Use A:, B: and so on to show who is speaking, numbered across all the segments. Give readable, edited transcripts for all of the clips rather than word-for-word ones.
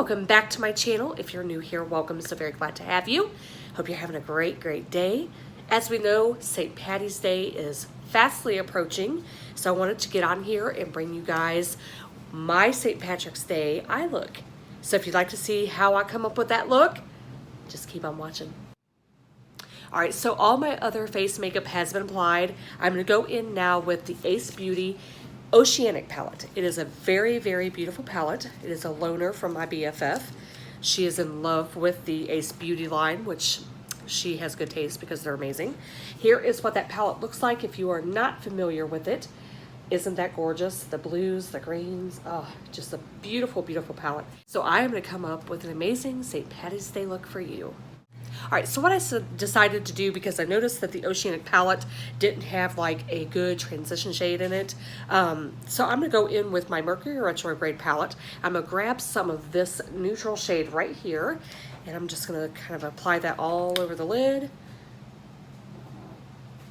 A: welcome back to my channel. If you're new here, welcome. So very glad to have you. Hope you're having a great day. As we know, St. Patty's Day is fastly approaching, so I wanted to get on here and bring you guys my St. Patrick's Day eye look. So if you'd like to see how I come up with that look, just keep on watching. All right, so all my other face makeup has been applied. I'm gonna go in now with the Ace Beauty Oceanic palette. It is a very beautiful palette. It is a loaner from my BFF. She is in love with the Ace Beauty line, which she has good taste because they're amazing. Here is what that palette looks like if you are not familiar with it. Isn't that gorgeous? The blues, the greens, oh, just a beautiful palette. So I am gonna come up with an amazing St. Patty's Day look for you. All right, so what I decided to do, because I noticed that the Oceanic palette didn't have like a good transition shade in it, so I'm gonna go in with my Mercury Retrograde palette. I'm gonna grab some of this neutral shade right here, and I'm just gonna kind of apply that all over the lid,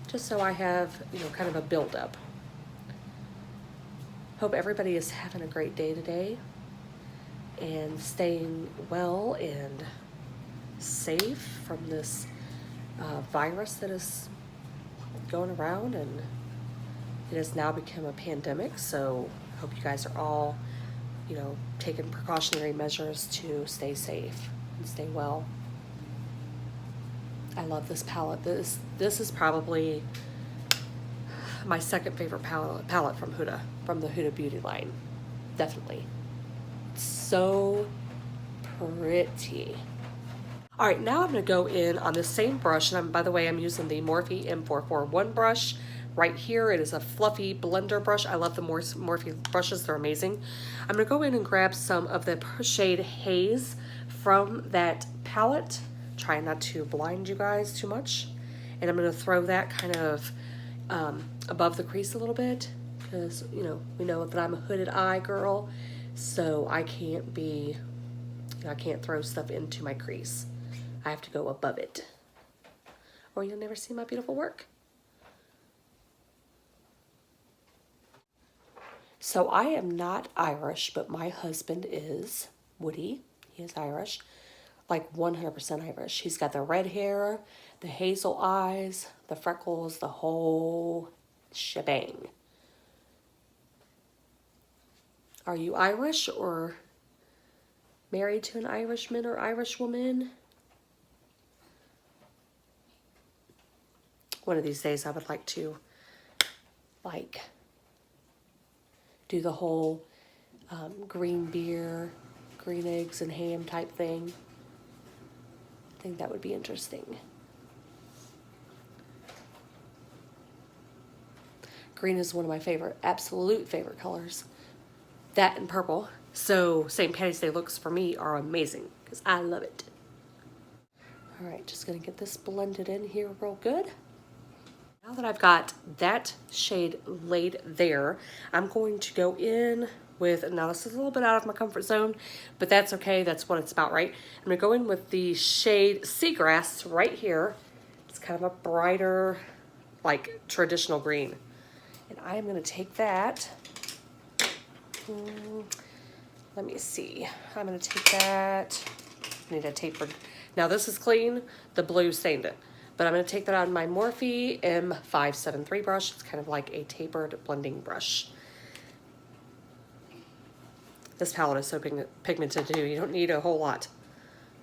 A: just so I have, you know, kind of a build-up. Hope everybody is having a great day today and staying well and safe from this virus that is going around, and it has now become a pandemic. So hope you guys are all, you know, taking precautionary measures to stay safe and stay well. I love this palette. This is probably my second favorite palette from Huda, from the Huda Beauty line. Definitely. It's so pretty. All right, now I'm gonna go in on the same brush, and by the way, I'm using the Morphe M441 brush right here. It is a fluffy blender brush. I love the Morphe brushes, they're amazing. I'm gonna go in and grab some of the shade Haze from that palette. Try not to blind you guys too much. And I'm gonna throw that kind of above the crease a little bit, because, you know, we know that I'm a hooded eye girl, so I can't throw stuff into my crease. I have to go above it, or you'll never see my beautiful work. So I am not Irish, but my husband is. Woody, he is Irish, like 100% Irish. He's got the red hair, the hazel eyes, the freckles, the whole shebang. Are you Irish or married to an Irishman or Irish woman? One of these days I would like to, like, do the whole green beer, green eggs and ham type thing. I think that would be interesting. Green is one of my absolute favorite colors. That and purple. So St. Patty's Day looks for me are amazing because I love it. All right, just gonna get this blended in here real good. Now that I've got that shade laid there, I'm going to go in with, now this is a little bit out of my comfort zone, but that's okay, that's what it's about, right? I'm gonna go in with the shade Seagrass right here. It's kind of a brighter, like traditional green. And I am gonna take that, let me see, I'm gonna take that, I need a tapered, now this is clean, the blue stained it. But I'm going to take that on my Morphe M573 brush. It's kind of like a tapered blending brush. This palette is so pigmented too. You don't need a whole lot.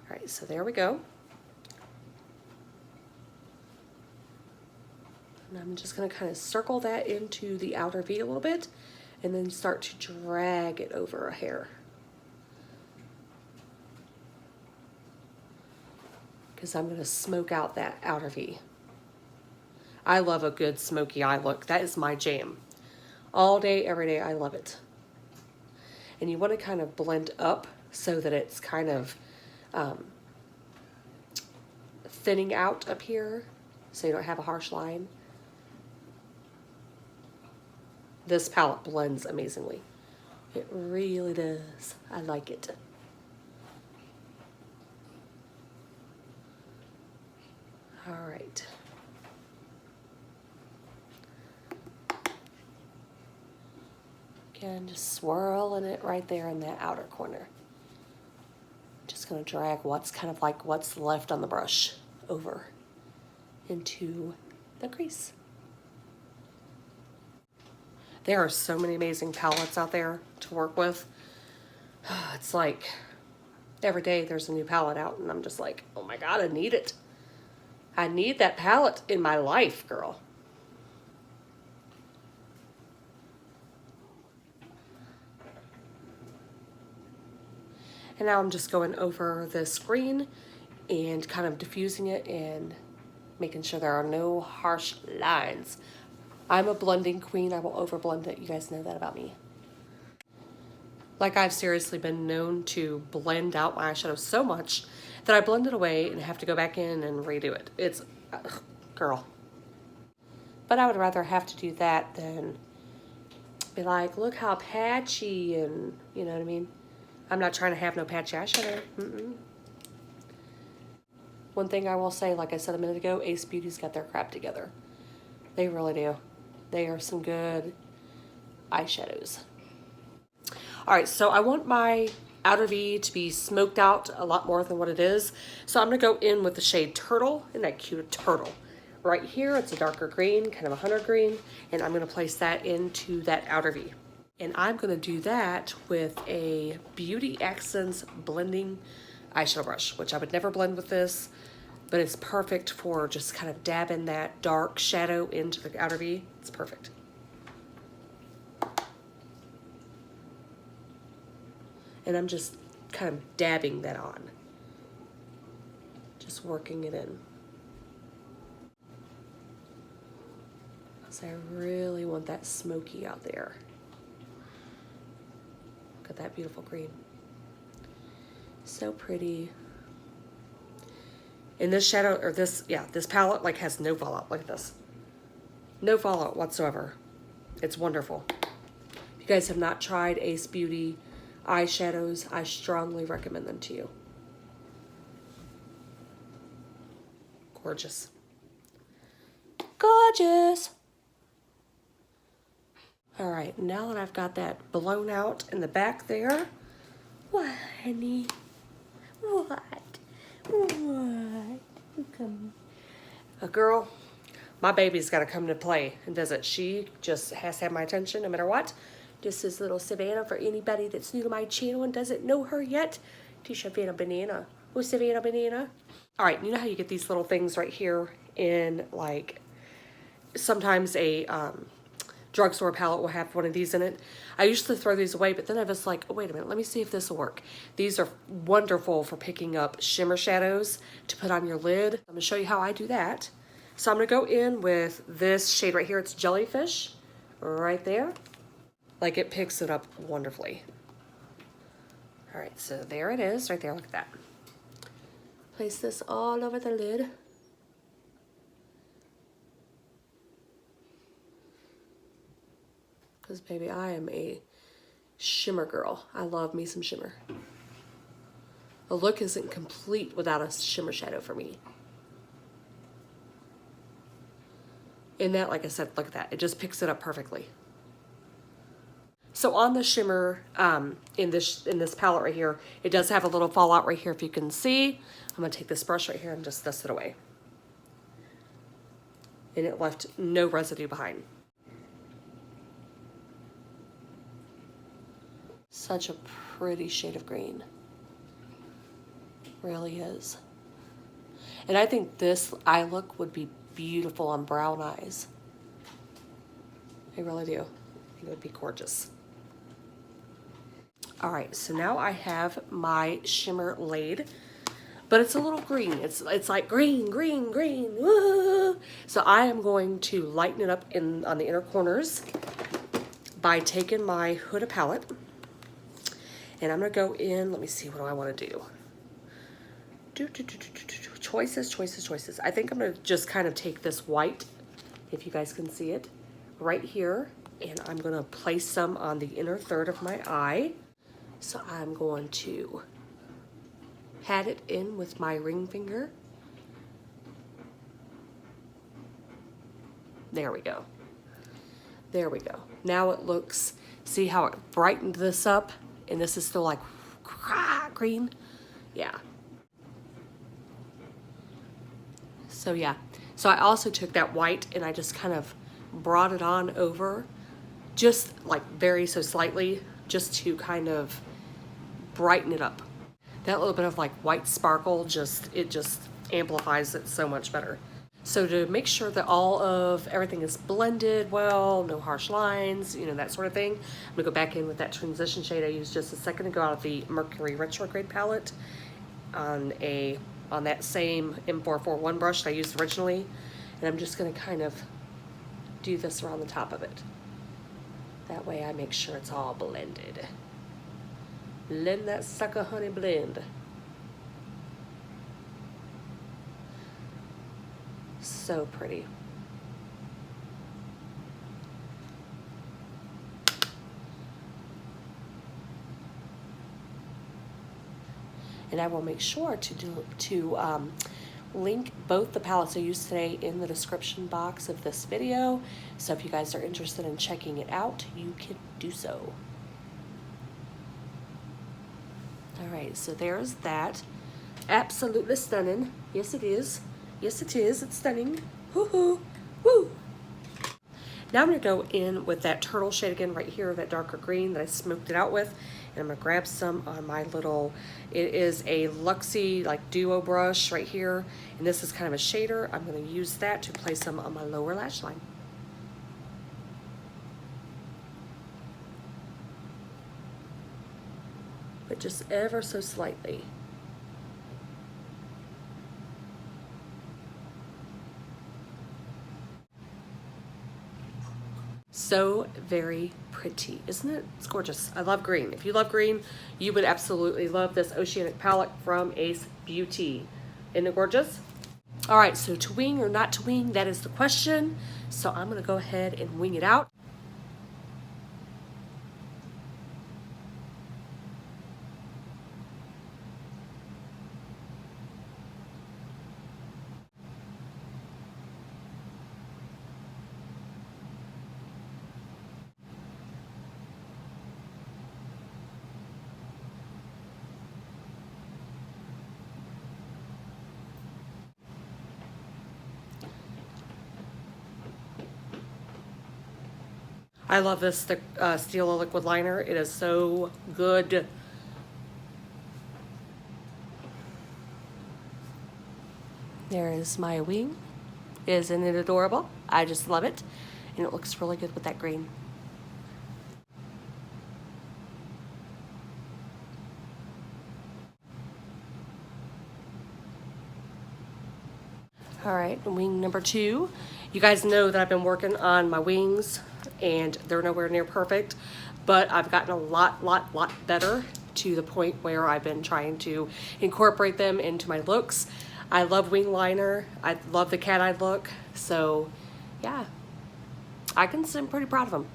A: All right, so there we go. And I'm just going to kind of circle that into the outer V a little bit and then start to drag it over a hair. Because I'm going to smoke out that outer V. I love a good smoky eye look. That is my jam. All day, every day, I love it. And you want to kind of blend up so that it's kind of thinning out up here so you don't have a harsh line. This palette blends amazingly. It really does. I like it. All right. Again, just swirling it right there in that outer corner. going to drag what's kind of like what's left on the brush over into the crease. There are so many amazing palettes out there to work with. It's like every day there's a new palette out and I'm just like, oh my God, I need it. I need that palette in my life, girl. And now I'm just going over this green and kind of diffusing it and making sure there are no harsh lines. I'm a blending queen. I will overblend it. You guys know that about me. Like, I've seriously been known to blend out my eyeshadow so much that I blend it away and have to go back in and redo it. It's, girl. But I would rather have to do that than be like, look how patchy, and you know what I mean? I'm not trying to have no patchy eyeshadow. One thing I will say, like I said a minute ago, Ace Beauty's got their crap together. They really do. They are some good eyeshadows. All right, so I want my outer V to be smoked out a lot more than what it is. So I'm gonna go in with the shade Turtle. Isn't that cute? Turtle. Right here, it's a darker green, kind of a hunter green, and I'm gonna place that into that outer V. And I'm gonna do that with a Beauty Accents blending eyeshadow brush, which I would never blend with this, but it's perfect for just kind of dabbing that dark shadow into the outer V. It's perfect. And I'm just kind of dabbing that on. Just working it in. So I really want that smoky out there. Look at that beautiful green. So pretty. And this shadow, or this palette like has no fallout. Look at this. No fallout whatsoever. It's wonderful. If you guys have not tried Ace Beauty eyeshadows, I strongly recommend them to you. Gorgeous. Gorgeous. All right, now that I've got that blown out in the back there, what, honey? What? Come. Girl, my baby's got to come to play and visit. She just has to have my attention no matter what. This is little Savannah for anybody that's new to my channel and doesn't know her yet. Teach Savannah Banana. Who's Savannah Banana? All right, you know how you get these little things right here in, like, sometimes a drugstore palette will have one of these in it. I used to throw these away, but then I was like, oh, wait a minute, let me see if this will work. These are wonderful for picking up shimmer shadows to put on your lid. I'm gonna show you how I do that. So I'm gonna go in with this shade right here. It's Jellyfish, right there. Like, it picks it up wonderfully. All right, so there it is, right there, look at that. Place this all over the lid. Because, baby, I am a shimmer girl. I love me some shimmer. The look isn't complete without a shimmer shadow for me. And that, like I said, look at that. It just picks it up perfectly. So on the shimmer, in this palette right here, it does have a little fallout right here if you can see. I'm going to take this brush right here and just dust it away. And it left no residue behind. Such a pretty shade of green. Really is. And I think this eye look would be beautiful on brown eyes. I really do. I think it would be gorgeous. All right, so now I have my shimmer laid, but it's a little green. It's like green, green, green. Woo! So I am going to lighten it up on the inner corners by taking my Huda palette. And I'm gonna go in, let me see, what do I wanna do? Choices, choices, choices. I think I'm gonna just kind of take this white, if you guys can see it, right here, and I'm gonna place some on the inner third of my eye. So I'm going to pat it in with my ring finger. There we go. There we go. Now it looks, see how it brightened this up? And this is still like green. Yeah, So yeah, so I also took that white and I just kind of brought it on over, just like very so slightly, just to kind of brighten it up. That little bit of like white sparkle, it just amplifies it so much better. So to make sure that all of everything is blended well, no harsh lines, you know, that sort of thing, I'm gonna go back in with that transition shade I used just a second ago out of the Mercury Retrograde palette on that same M441 brush that I used originally. And I'm just gonna kind of do this around the top of it. That way I make sure it's all blended. Blend that sucker, honey, blend. So pretty. And I will make sure to link both the palettes I used today in the description box of this video. So if you guys are interested in checking it out, you can do so. All right, so there's that. Absolutely stunning. Yes, it is. Yes, it is. It's stunning. Woo-hoo. Woo! Now I'm going to go in with that turtle shade again right here, that darker green that I smoked it out with. And I'm going to grab some on my little, it is a Luxie like duo brush right here. And this is kind of a shader. I'm going to use that to place some on my lower lash line. But just ever so slightly. So very pretty, isn't it? It's gorgeous. I love green. If you love green, you would absolutely love this Oceanic palette from Ace Beauty. Isn't it gorgeous? All right, so to wing or not to wing, that is the question. So I'm gonna go ahead and wing it out. I love this, the Stila liquid liner. It is so good. There is my wing. Isn't it adorable? I just love it. And it looks really good with that green. All right, wing number 2. You guys know that I've been working on my wings and they're nowhere near perfect, but I've gotten a lot better to the point where I've been trying to incorporate them into my looks. I love wing liner. I love the cat eye look. So yeah, I'm pretty proud of them.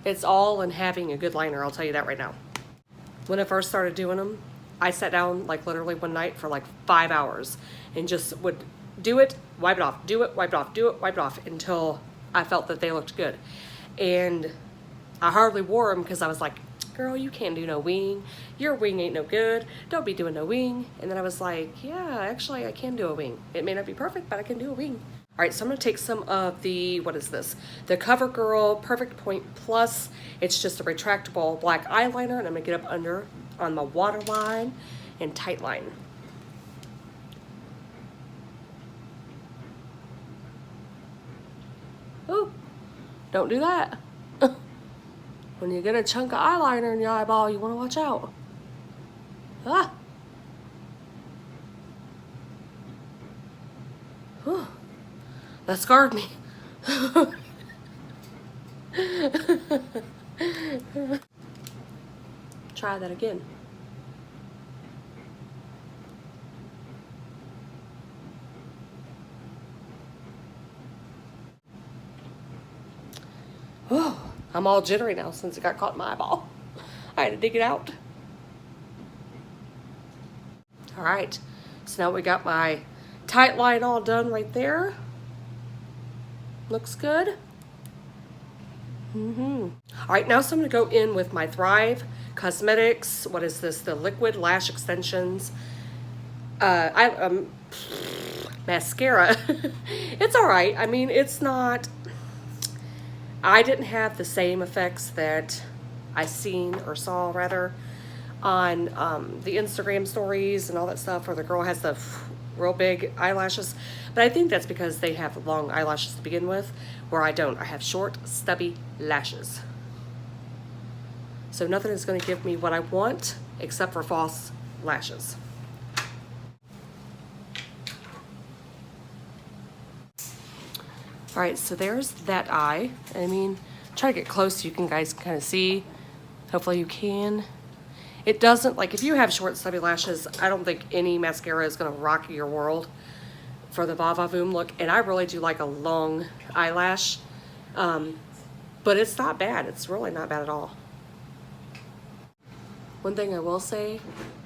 A: It's all in having a good liner, I'll tell you that right now. When I first started doing them, I sat down like literally one night for like 5 hours and just would do it, wipe it off, do it, wipe it off, do it, wipe it off until I felt that they looked good. And I hardly wore them because I was like, girl, you can't do no wing. Your wing ain't no good. Don't be doing no wing. And then I was like, yeah, actually I can do a wing. It may not be perfect, but I can do a wing. All right, so I'm gonna take some of the, what is this? The CoverGirl Perfect Point Plus. It's just a retractable black eyeliner, and I'm gonna get up under on my waterline and tightline. Ooh, don't do that. When you get a chunk of eyeliner in your eyeball, you wanna watch out. Ah. Whew. That scarred me. Try that again. Oh, I'm all jittery now since it got caught in my eyeball. I had to dig it out. All right, so now we got my tight line all done right there. Looks good. All right, now so I'm going to go in with my Thrive Cosmetics. What is this? The Liquid Lash Extensions. Mascara. It's all right. I mean, it's not... I didn't have the same effects that I saw rather, on the Instagram stories and all that stuff where the girl has the real big eyelashes. But I think that's because they have long eyelashes to begin with, where I don't. I have short, stubby lashes. So nothing is going to give me what I want except for false lashes. All right, so there's that eye. I mean, try to get close so you can guys kind of see. Hopefully you can. It doesn't, like if you have short stubby lashes, I don't think any mascara is gonna rock your world for the Va Va Voom look. And I really do like a long eyelash, but it's not bad. It's really not bad at all. One thing I will say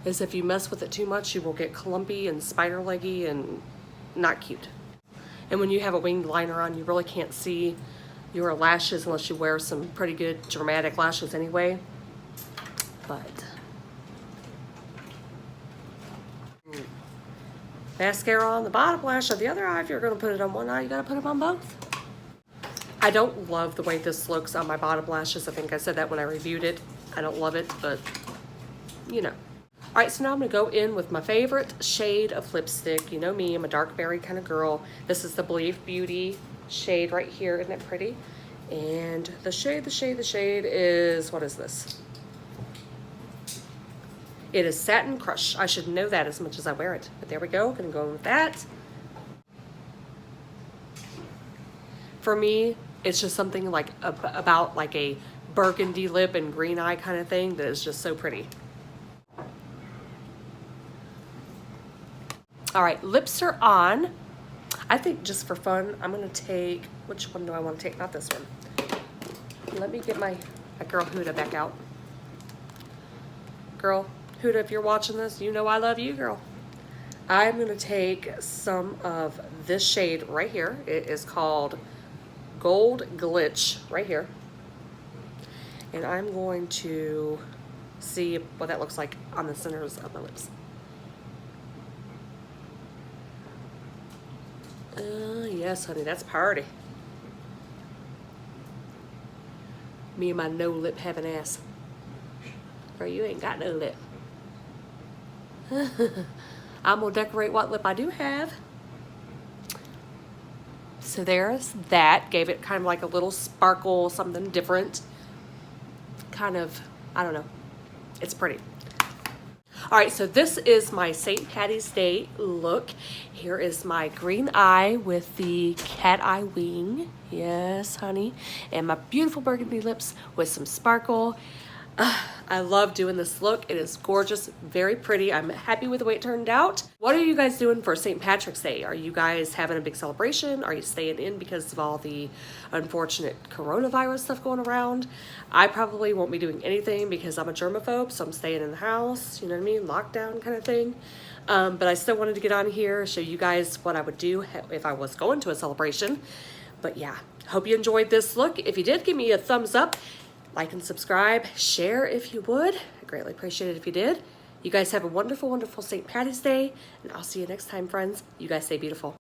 A: is if you mess with it too much, you will get clumpy and spider leggy and not cute. And when you have a winged liner on, you really can't see your lashes unless you wear some pretty good dramatic lashes anyway. But mascara on the bottom lash of the other eye. If you're going to put it on one eye, you got to put it on both. I don't love the way this looks on my bottom lashes. I think I said that when I reviewed it. I don't love it, but you know. All right, so now I'm gonna go in with my favorite shade of lipstick. You know me, I'm a dark berry kind of girl. This is the Believe Beauty shade right here. Isn't it pretty? And the shade is, what is this? It is Satin Crush. I should know that as much as I wear it. But there we go, gonna go in with that. For me, it's just something like about like a burgundy lip and green eye kind of thing that is just so pretty. All right, lips are on. I think just for fun, I'm gonna take, which one do I want to take? Not this one. Let me get my girl Huda back out. Girl Huda, if you're watching this, you know I love you, girl. I'm gonna take some of this shade right here. It is called Gold Glitch right here. And I'm going to see what that looks like on the centers of my lips. Yes, honey, that's party. Me and my no lip having ass. Girl, you ain't got no lip. I'm gonna decorate what lip I do have. So there's that. Gave it kind of like a little sparkle, something different. Kind of, I don't know. It's pretty. All right, so this is my St. Patty's Day look. Here is my green eye with the cat eye wing. Yes, honey. And my beautiful burgundy lips with some sparkle. I love doing this look. It is gorgeous, very pretty. I'm happy with the way it turned out. What are you guys doing for St. Patrick's Day? Are you guys having a big celebration? Are you staying in because of all the unfortunate coronavirus stuff going around? I probably won't be doing anything because I'm a germaphobe, so I'm staying in the house, you know what I mean? Lockdown kind of thing. But I still wanted to get on here, show you guys what I would do if I was going to a celebration. But yeah, hope you enjoyed this look. If you did, give me a thumbs up. Like and subscribe, share if you would. I greatly appreciate it if you did. You guys have a wonderful, wonderful St. Patty's Day, and I'll see you next time, friends. You guys stay beautiful.